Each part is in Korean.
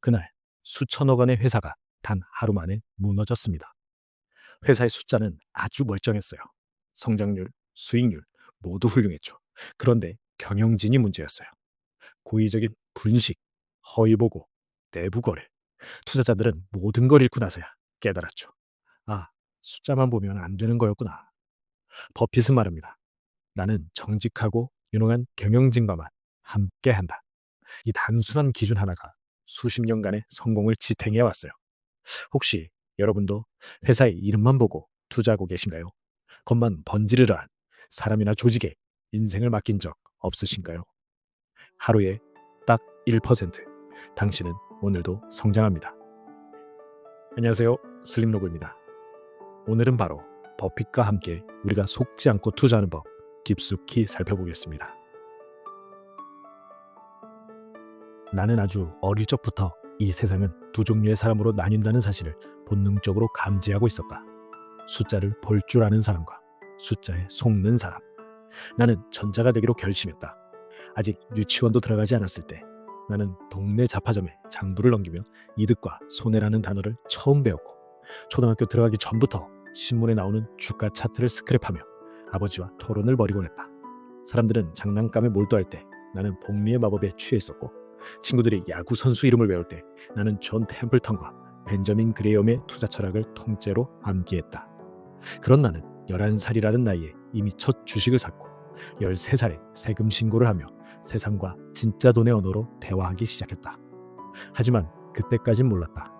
그날 수천억 원의 회사가 단 하루 만에 무너졌습니다. 회사의 숫자는 아주 멀쩡했어요. 성장률, 수익률 모두 훌륭했죠. 그런데 경영진이 문제였어요. 고의적인 분식, 허위 보고, 내부 거래. 투자자들은 모든 걸 잃고 나서야 깨달았죠. 아, 숫자만 보면 안 되는 거였구나. 버핏은 말합니다. 나는 정직하고 유능한 경영진과만 함께 한다. 이 단순한 기준 하나가 수십 년간의 성공을 지탱해 왔어요. 혹시 여러분도 회사의 이름만 보고 투자하고 계신가요? 겉만 번지르르한 사람이나 조직에 인생을 맡긴 적 없으신가요? 하루에 딱 1%. 당신은 오늘도 성장합니다. 안녕하세요. 슬림로그입니다. 오늘은 바로 버핏과 함께 우리가 속지 않고 투자하는 법 깊숙이 살펴보겠습니다. 나는 아주 어릴 적부터 이 세상은 두 종류의 사람으로 나뉜다는 사실을 본능적으로 감지하고 있었다. 숫자를 볼 줄 아는 사람과 숫자에 속는 사람. 나는 전자가 되기로 결심했다. 아직 유치원도 들어가지 않았을 때 나는 동네 잡화점에 장부를 넘기며 이득과 손해라는 단어를 처음 배웠고, 초등학교 들어가기 전부터 신문에 나오는 주가 차트를 스크랩하며 아버지와 토론을 벌이곤 했다. 사람들은 장난감에 몰두할 때 나는 복리의 마법에 취했었고, 친구들이 야구 선수 이름을 외울 때 나는 존 템플턴과 벤저민 그레이엄의 투자 철학을 통째로 암기했다. 그런 나는 11살이라는 나이에 이미 첫 주식을 샀고, 13살에 세금 신고를 하며 세상과 진짜 돈의 언어로 대화하기 시작했다. 하지만 그때까진 몰랐다.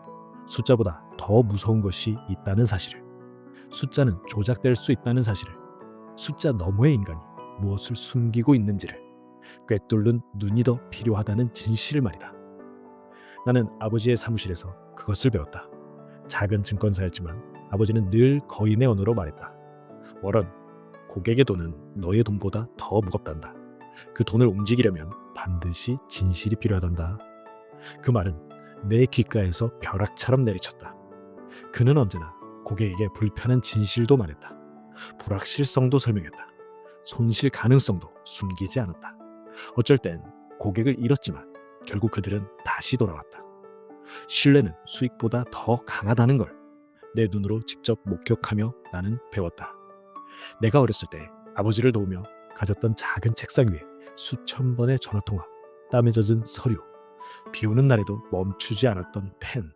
숫자보다 더 무서운 것이 있다는 사실을. 숫자는 조작될 수 있다는 사실을. 숫자 너머의 인간이 무엇을 숨기고 있는지를. 꿰뚫는 눈이 더 필요하다는 진실을 말이다. 나는 아버지의 사무실에서 그것을 배웠다. 작은 증권사였지만 아버지는 늘 거인의 언어로 말했다. 워런, 고객의 돈은 너의 돈보다 더 무겁단다. 그 돈을 움직이려면 반드시 진실이 필요하단다. 그 말은 내 귓가에서 벼락처럼 내리쳤다. 그는 언제나 고객에게 불편한 진실도 말했다. 불확실성도 설명했다. 손실 가능성도 숨기지 않았다. 어쩔 땐 고객을 잃었지만 결국 그들은 다시 돌아왔다. 신뢰는 수익보다 더 강하다는 걸 내 눈으로 직접 목격하며 나는 배웠다. 내가 어렸을 때 아버지를 도우며 가졌던 작은 책상 위에 수천 번의 전화통화, 땀에 젖은 서류, 비 오는 날에도 멈추지 않았던 펜.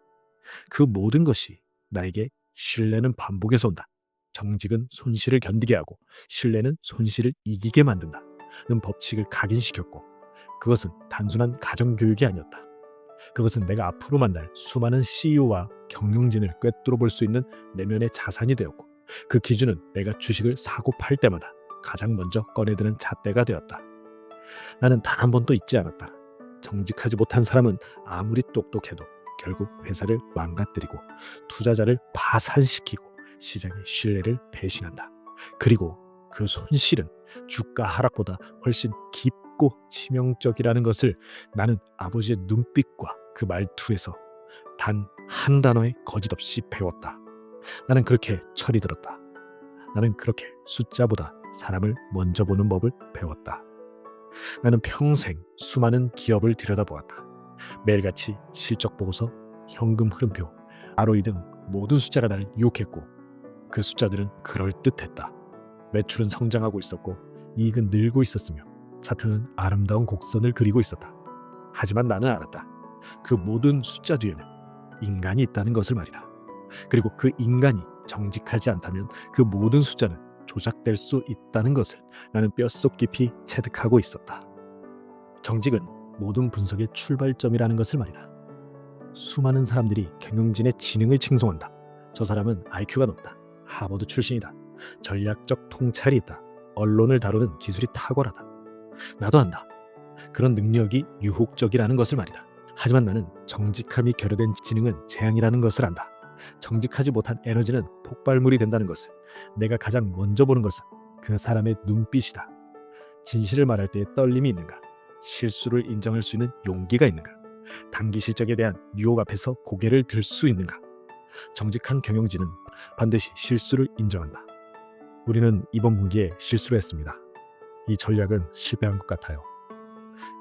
그 모든 것이 나에게 신뢰는 반복해서 온다. 정직은 손실을 견디게 하고 신뢰는 손실을 이기게 만든다. 는 법칙을 각인시켰고, 그것은 단순한 가정교육이 아니었다. 그것은 내가 앞으로 만날 수많은 CEO와 경영진을 꿰뚫어 볼 수 있는 내면의 자산이 되었고, 그 기준은 내가 주식을 사고 팔 때마다 가장 먼저 꺼내드는 잣대가 되었다. 나는 단 한 번도 잊지 않았다. 정직하지 못한 사람은 아무리 똑똑해도 결국 회사를 망가뜨리고 투자자를 파산시키고 시장의 신뢰를 배신한다. 그리고 그 손실은 주가 하락보다 훨씬 깊고 치명적이라는 것을 나는 아버지의 눈빛과 그 말투에서 단 한 단어의 거짓 없이 배웠다. 나는 그렇게 철이 들었다. 나는 그렇게 숫자보다 사람을 먼저 보는 법을 배웠다. 나는 평생 수많은 기업을 들여다보았다. 매일같이 실적 보고서, 현금 흐름표, ROE 등 모든 숫자가 나를 유혹했고, 그 숫자들은 그럴듯했다. 매출은 성장하고 있었고 이익은 늘고 있었으며 차트는 아름다운 곡선을 그리고 있었다. 하지만 나는 알았다. 그 모든 숫자 뒤에는 인간이 있다는 것을 말이다. 그리고 그 인간이 정직하지 않다면 그 모든 숫자는 조작될 수 있다는 것을 나는 뼛속 깊이 체득하고 있었다. 정직은 모든 분석의 출발점이라는 것을 말이다. 수많은 사람들이 경영진의 지능을 칭송한다. 저 사람은 IQ가 높다. 하버드 출신이다. 전략적 통찰이 있다. 언론을 다루는 기술이 탁월하다. 나도 안다. 그런 능력이 유혹적이라는 것을 말이다. 하지만 나는 정직함이 결여된 지능은 재앙이라는 것을 안다. 정직하지 못한 에너지는 폭발물이 된다는 것을, 내가 가장 먼저 보는 것은 그 사람의 눈빛이다. 진실을 말할 때의 떨림이 있는가? 실수를 인정할 수 있는 용기가 있는가? 단기 실적에 대한 유혹 앞에서 고개를 들 수 있는가? 정직한 경영진은 반드시 실수를 인정한다. 우리는 이번 분기에 실수를 했습니다. 이 전략은 실패한 것 같아요.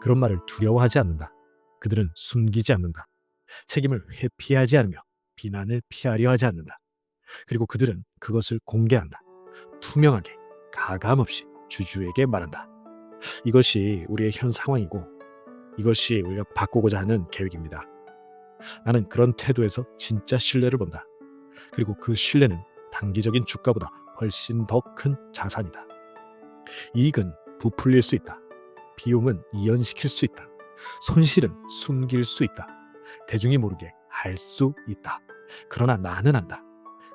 그런 말을 두려워하지 않는다. 그들은 숨기지 않는다. 책임을 회피하지 않으며 비난을 피하려 하지 않는다. 그리고 그들은 그것을 공개한다. 투명하게, 가감없이 주주에게 말한다. 이것이 우리의 현 상황이고 이것이 우리가 바꾸고자 하는 계획입니다. 나는 그런 태도에서 진짜 신뢰를 본다. 그리고 그 신뢰는 단기적인 주가보다 훨씬 더 큰 자산이다. 이익은 부풀릴 수 있다. 비용은 이연시킬 수 있다. 손실은 숨길 수 있다. 대중이 모르게 할 수 있다. 그러나 나는 안다.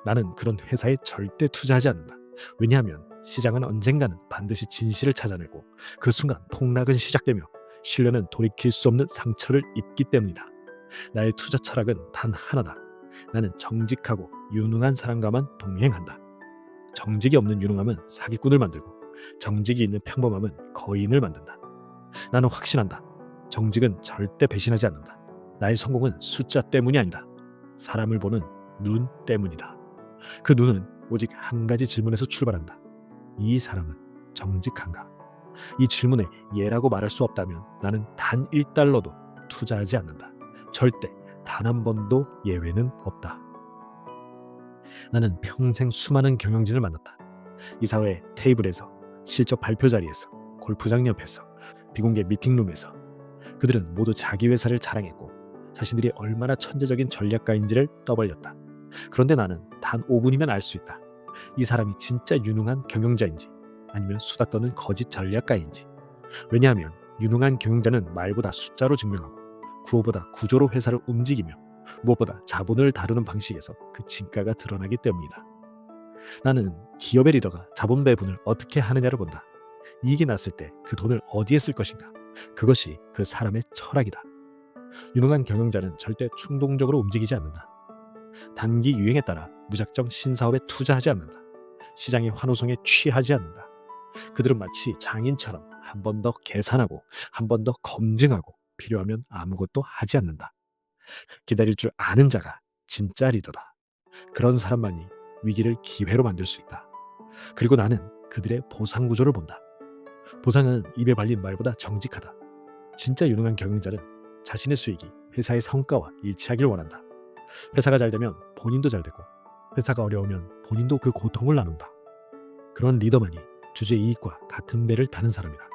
나는 그런 회사에 절대 투자하지 않는다. 왜냐하면 시장은 언젠가는 반드시 진실을 찾아내고 그 순간 폭락은 시작되며 신뢰는 돌이킬 수 없는 상처를 입기 때문이다. 나의 투자 철학은 단 하나다. 나는 정직하고 유능한 사람과만 동행한다. 정직이 없는 유능함은 사기꾼을 만들고 정직이 있는 평범함은 거인을 만든다. 나는 확신한다. 정직은 절대 배신하지 않는다. 나의 성공은 숫자 때문이 아니다. 사람을 보는 눈 때문이다. 그 눈은 오직 한 가지 질문에서 출발한다. 이 사람은 정직한가? 이 질문에 예라고 말할 수 없다면 나는 단 1달러도 투자하지 않는다. 절대 단 한 번도 예외는 없다. 나는 평생 수많은 경영진을 만났다. 이사회 테이블에서, 실적 발표 자리에서, 골프장 옆에서, 비공개 미팅룸에서. 그들은 모두 자기 회사를 자랑했고 자신들이 얼마나 천재적인 전략가인지를 떠벌렸다. 그런데 나는 단 5분이면 알 수 있다. 이 사람이 진짜 유능한 경영자인지 아니면 수다 떠는 거짓 전략가인지. 왜냐하면 유능한 경영자는 말보다 숫자로 증명하고 구호보다 구조로 회사를 움직이며 무엇보다 자본을 다루는 방식에서 그 진가가 드러나기 때문이다. 나는 기업의 리더가 자본 배분을 어떻게 하느냐를 본다. 이익이 났을 때 그 돈을 어디에 쓸 것인가. 그것이 그 사람의 철학이다. 유능한 경영자는 절대 충동적으로 움직이지 않는다. 단기 유행에 따라 무작정 신사업에 투자하지 않는다. 시장의 환호성에 취하지 않는다. 그들은 마치 장인처럼 한 번 더 계산하고 한 번 더 검증하고 필요하면 아무것도 하지 않는다. 기다릴 줄 아는 자가 진짜 리더다. 그런 사람만이 위기를 기회로 만들 수 있다. 그리고 나는 그들의 보상 구조를 본다. 보상은 입에 발린 말보다 정직하다. 진짜 유능한 경영자는 자신의 수익이 회사의 성과와 일치하길 원한다. 회사가 잘 되면 본인도 잘 되고 회사가 어려우면 본인도 그 고통을 나눈다. 그런 리더만이 주주의 이익과 같은 배를 타는 사람이다.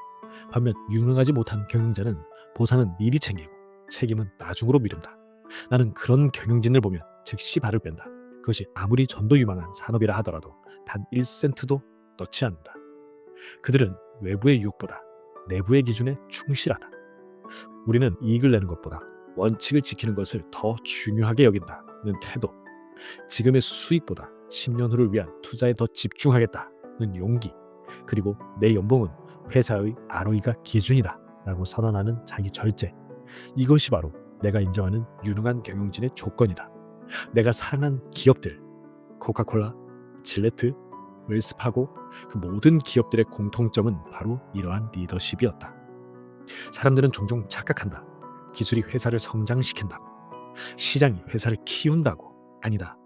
반면 유능하지 못한 경영자는 보상은 미리 챙기고 책임은 나중으로 미룬다. 나는 그런 경영진을 보면 즉시 발을 뺀다. 그것이 아무리 전도유망한 산업이라 하더라도 단 1센트도 넣지 않는다. 그들은 외부의 유혹보다 내부의 기준에 충실하다. 우리는 이익을 내는 것보다 원칙을 지키는 것을 더 중요하게 여긴다는 태도, 지금의 수익보다 10년 후를 위한 투자에 더 집중하겠다는 용기, 그리고 내 연봉은 회사의 ROE가 기준이다 라고 선언하는 자기 절제. 이것이 바로 내가 인정하는 유능한 경영진의 조건이다. 내가 사랑한 기업들, 코카콜라, 질레트, 웰스파고, 그 모든 기업들의 공통점은 바로 이러한 리더십이었다. 사람들은 종종 착각한다. 기술이 회사를 성장시킨다고, 시장이 회사를 키운다고. 아니다.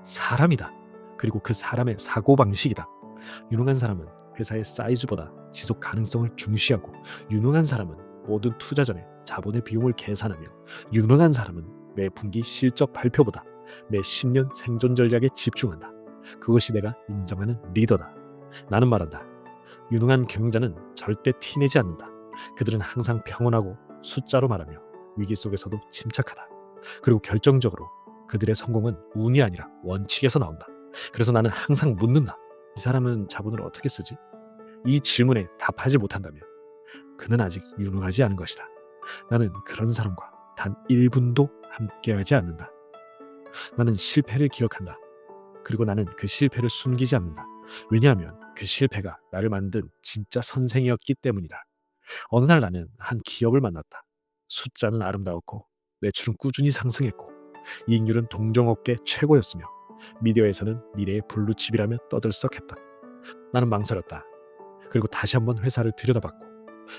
사람이다. 그리고 그 사람의 사고방식이다. 유능한 사람은 회사의 사이즈보다 지속 가능성을 중시하고, 유능한 사람은 모든 투자 전에 자본의 비용을 계산하며, 유능한 사람은 매 분기 실적 발표보다 매 10년 생존 전략에 집중한다. 그것이 내가 인정하는 리더다. 나는 말한다. 유능한 경영자는 절대 티내지 않는다. 그들은 항상 평온하고 숫자로 말하며 위기 속에서도 침착하다. 그리고 결정적으로 그들의 성공은 운이 아니라 원칙에서 나온다. 그래서 나는 항상 묻는다. 이 사람은 자본을 어떻게 쓰지? 이 질문에 답하지 못한다면 그는 아직 유능하지 않은 것이다. 나는 그런 사람과 단 1분도 함께하지 않는다. 나는 실패를 기억한다. 그리고 나는 그 실패를 숨기지 않는다. 왜냐하면 그 실패가 나를 만든 진짜 선생이었기 때문이다. 어느 날 나는 한 기업을 만났다. 숫자는 아름다웠고 매출은 꾸준히 상승했고 이익률은 동종업계 최고였으며 미디어에서는 미래의 블루칩이라며 떠들썩했다. 나는 망설였다. 그리고 다시 한번 회사를 들여다봤고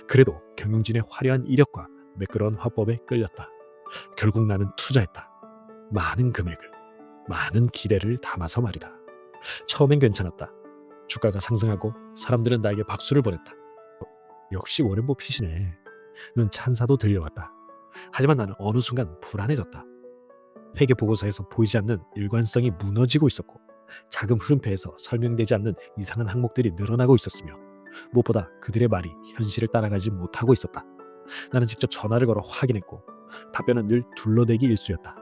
그래도 경영진의 화려한 이력과 매끄러운 화법에 끌렸다. 결국 나는 투자했다. 많은 금액을, 많은 기대를 담아서 말이다. 처음엔 괜찮았다. 주가가 상승하고 사람들은 나에게 박수를 보냈다. 역시 워렌 버핏이네. 는 찬사도 들려왔다. 하지만 나는 어느 순간 불안해졌다. 회계 보고서에서 보이지 않는 일관성이 무너지고 있었고 자금 흐름표에서 설명되지 않는 이상한 항목들이 늘어나고 있었으며 무엇보다 그들의 말이 현실을 따라가지 못하고 있었다. 나는 직접 전화를 걸어 확인했고 답변은 늘 둘러대기 일쑤였다.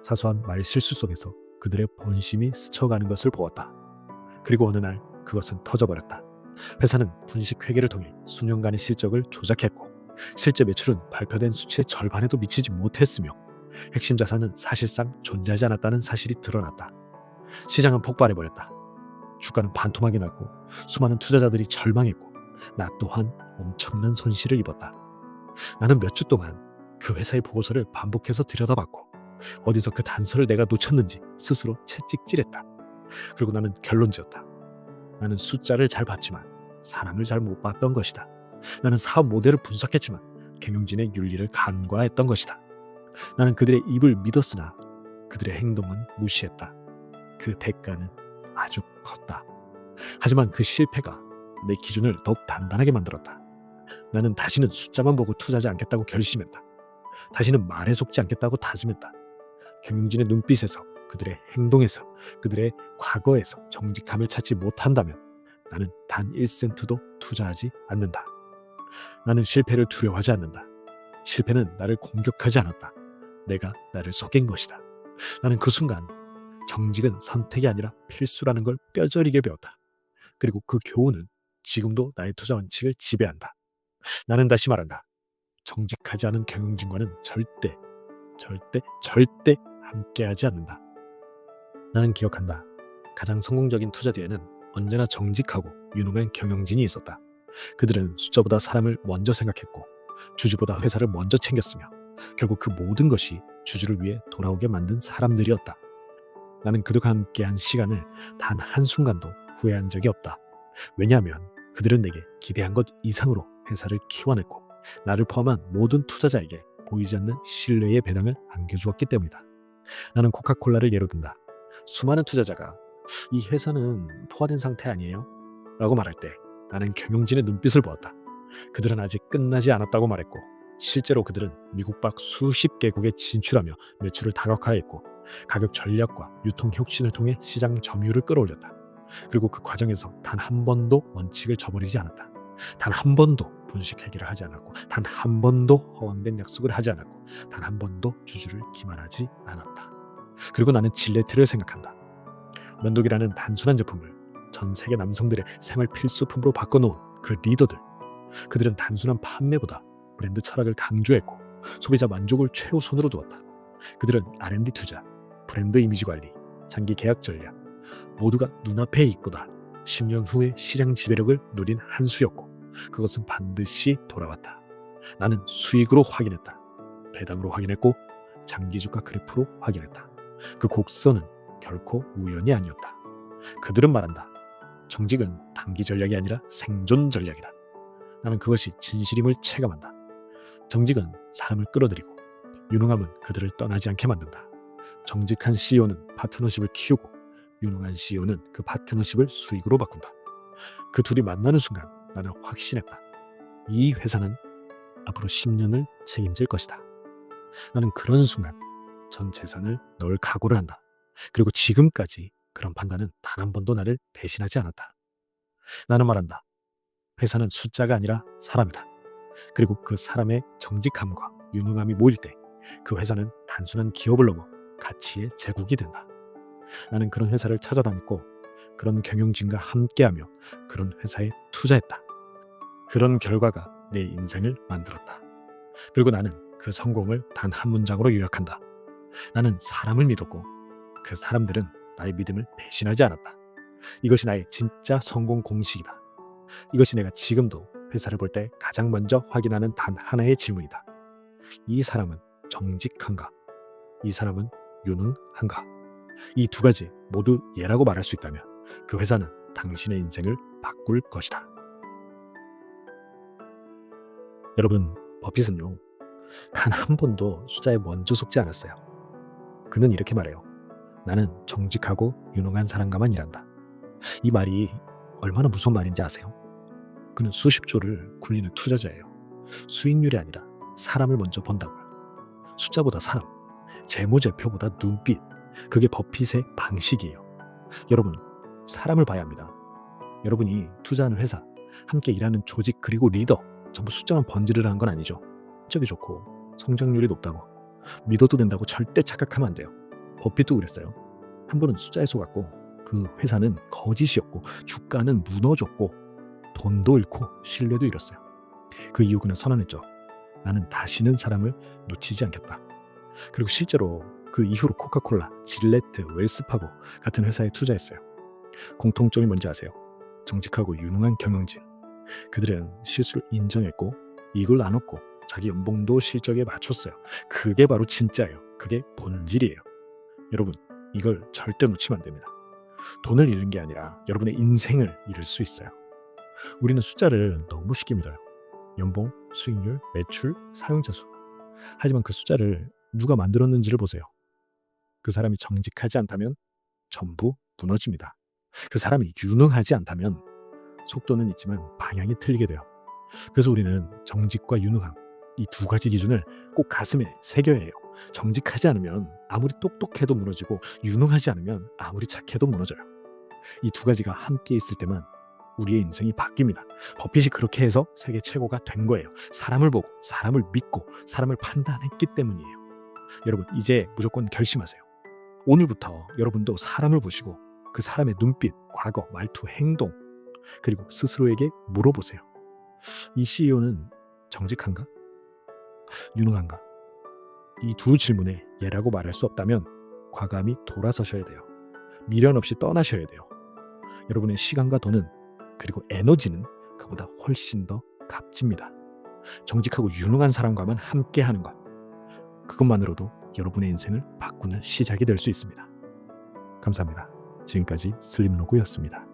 사소한 말 실수 속에서 그들의 본심이 스쳐가는 것을 보았다. 그리고 어느 날 그것은 터져버렸다. 회사는 분식 회계를 통해 수년간의 실적을 조작했고 실제 매출은 발표된 수치의 절반에도 미치지 못했으며 핵심 자산은 사실상 존재하지 않았다는 사실이 드러났다. 시장은 폭발해버렸다. 주가는 반토막이 났고 수많은 투자자들이 절망했고 나 또한 엄청난 손실을 입었다. 나는 몇 주 동안 그 회사의 보고서를 반복해서 들여다봤고 어디서 그 단서를 내가 놓쳤는지 스스로 채찍질했다. 그리고 나는 결론지었다. 나는 숫자를 잘 봤지만 사람을 잘 못 봤던 것이다. 나는 사업 모델을 분석했지만 경영진의 윤리를 간과했던 것이다. 나는 그들의 입을 믿었으나 그들의 행동은 무시했다. 그 대가는 아주 컸다. 하지만 그 실패가 내 기준을 더욱 단단하게 만들었다. 나는 다시는 숫자만 보고 투자하지 않겠다고 결심했다. 다시는 말에 속지 않겠다고 다짐했다. 경영진의 눈빛에서, 그들의 행동에서, 그들의 과거에서 정직함을 찾지 못한다면 나는 단 1센트도 투자하지 않는다. 나는 실패를 두려워하지 않는다. 실패는 나를 공격하지 않았다. 내가 나를 속인 것이다. 나는 그 순간 정직은 선택이 아니라 필수라는 걸 뼈저리게 배웠다. 그리고 그 교훈은 지금도 나의 투자 원칙을 지배한다. 나는 다시 말한다. 정직하지 않은 경영진과는 절대 함께하지 않는다. 나는 기억한다. 가장 성공적인 투자 뒤에는 언제나 정직하고 유능한 경영진이 있었다. 그들은 숫자보다 사람을 먼저 생각했고 주주보다 회사를 먼저 챙겼으며 결국 그 모든 것이 주주를 위해 돌아오게 만든 사람들이었다. 나는 그들과 함께한 시간을 단 한순간도 후회한 적이 없다. 왜냐하면 그들은 내게 기대한 것 이상으로 회사를 키워냈고 나를 포함한 모든 투자자에게 보이지 않는 신뢰의 배당을 안겨주었기 때문이다. 나는 코카콜라를 예로 든다. 수많은 투자자가 이 회사는 포화된 상태 아니에요? 라고 말할 때 나는 경영진의 눈빛을 보았다. 그들은 아직 끝나지 않았다고 말했고 실제로 그들은 미국 밖 수십 개국에 진출하며 매출을 다각화했고 가격 전략과 유통 혁신을 통해 시장 점유율을 끌어올렸다. 그리고 그 과정에서 단 한 번도 원칙을 저버리지 않았다. 단 한 번도 분식 회계를 하지 않았고 단 한 번도 허황된 약속을 하지 않았고 단 한 번도 주주를 기만하지 않았다. 그리고 나는 질레트를 생각한다. 면도기라는 단순한 제품을 전 세계 남성들의 생활 필수품으로 바꿔놓은 그 리더들. 그들은 단순한 판매보다 브랜드 철학을 강조했고 소비자 만족을 최우선으로 두었다. 그들은 R&D 투자, 브랜드 이미지 관리, 장기 계약 전략 모두가 눈앞의 이익보다 10년 후의 시장 지배력을 노린 한 수였고 그것은 반드시 돌아왔다. 나는 수익으로 확인했다. 배당으로 확인했고 장기 주가 그래프로 확인했다. 그 곡선은 결코 우연이 아니었다. 그들은 말한다. 정직은 단기 전략이 아니라 생존 전략이다. 나는 그것이 진실임을 체감한다. 정직은 사람을 끌어들이고 유능함은 그들을 떠나지 않게 만든다. 정직한 CEO는 파트너십을 키우고 유능한 CEO는 그 파트너십을 수익으로 바꾼다. 그 둘이 만나는 순간 나는 확신했다. 이 회사는 앞으로 10년을 책임질 것이다. 나는 그런 순간 전 재산을 넣을 각오를 한다. 그리고 지금까지 그런 판단은 단 한 번도 나를 배신하지 않았다. 나는 말한다. 회사는 숫자가 아니라 사람이다. 그리고 그 사람의 정직함과 유능함이 모일 때 그 회사는 단순한 기업을 넘어 가치의 제국이 된다. 나는 그런 회사를 찾아다녔고 그런 경영진과 함께하며 그런 회사에 투자했다. 그런 결과가 내 인생을 만들었다. 그리고 나는 그 성공을 단 한 문장으로 요약한다. 나는 사람을 믿었고 그 사람들은 나의 믿음을 배신하지 않았다. 이것이 나의 진짜 성공 공식이다. 이것이 내가 지금도 회사를 볼 때 가장 먼저 확인하는 단 하나의 질문이다. 이 사람은 정직한가? 이 사람은 유능한가? 이 두 가지 모두 예라고 말할 수 있다면 그 회사는 당신의 인생을 바꿀 것이다. 여러분, 버핏은요, 단 한 번도 숫자에 먼저 속지 않았어요. 그는 이렇게 말해요. 나는 정직하고 유능한 사람과만 일한다. 이 말이 얼마나 무서운 말인지 아세요? 그는 수십조를 굴리는 투자자예요. 수익률이 아니라 사람을 먼저 본다고요. 숫자보다 사람, 재무제표보다 눈빛, 그게 버핏의 방식이에요. 여러분, 사람을 봐야 합니다. 여러분이 투자하는 회사, 함께 일하는 조직, 그리고 리더, 전부 숫자만 번지르르 한 건 아니죠. 실적이 좋고 성장률이 높다고 믿어도 된다고 절대 착각하면 안 돼요. 버핏도 그랬어요. 한 번은 숫자에 속았고 그 회사는 거짓이었고 주가는 무너졌고 돈도 잃고 신뢰도 잃었어요. 그 이후 그는 선언했죠. 나는 다시는 사람을 놓치지 않겠다. 그리고 실제로 그 이후로 코카콜라, 질레트, 웰스파고 같은 회사에 투자했어요. 공통점이 뭔지 아세요? 정직하고 유능한 경영진. 그들은 실수를 인정했고 이익을 나눴고 자기 연봉도 실적에 맞췄어요. 그게 바로 진짜예요. 그게 본질이에요. 여러분, 이걸 절대 놓치면 안 됩니다. 돈을 잃는 게 아니라 여러분의 인생을 잃을 수 있어요. 우리는 숫자를 너무 쉽게 믿어요. 연봉, 수익률, 매출, 사용자 수. 하지만 그 숫자를 누가 만들었는지를 보세요. 그 사람이 정직하지 않다면 전부 무너집니다. 그 사람이 유능하지 않다면 속도는 있지만 방향이 틀리게 돼요. 그래서 우리는 정직과 유능함, 이 두 가지 기준을 꼭 가슴에 새겨야 해요. 정직하지 않으면 아무리 똑똑해도 무너지고 유능하지 않으면 아무리 착해도 무너져요. 이 두 가지가 함께 있을 때만 우리의 인생이 바뀝니다. 버핏이 그렇게 해서 세계 최고가 된 거예요. 사람을 보고 사람을 믿고 사람을 판단했기 때문이에요. 여러분, 이제 무조건 결심하세요. 오늘부터 여러분도 사람을 보시고 그 사람의 눈빛, 과거, 말투, 행동, 그리고 스스로에게 물어보세요. 이 CEO는 정직한가? 유능한가? 이 두 질문에 예라고 말할 수 없다면 과감히 돌아서셔야 돼요. 미련 없이 떠나셔야 돼요. 여러분의 시간과 돈은, 그리고 에너지는 그보다 훨씬 더 값집니다. 정직하고 유능한 사람과만 함께하는 것, 그것만으로도 여러분의 인생을 바꾸는 시작이 될 수 있습니다. 감사합니다. 지금까지 슬림로그였습니다.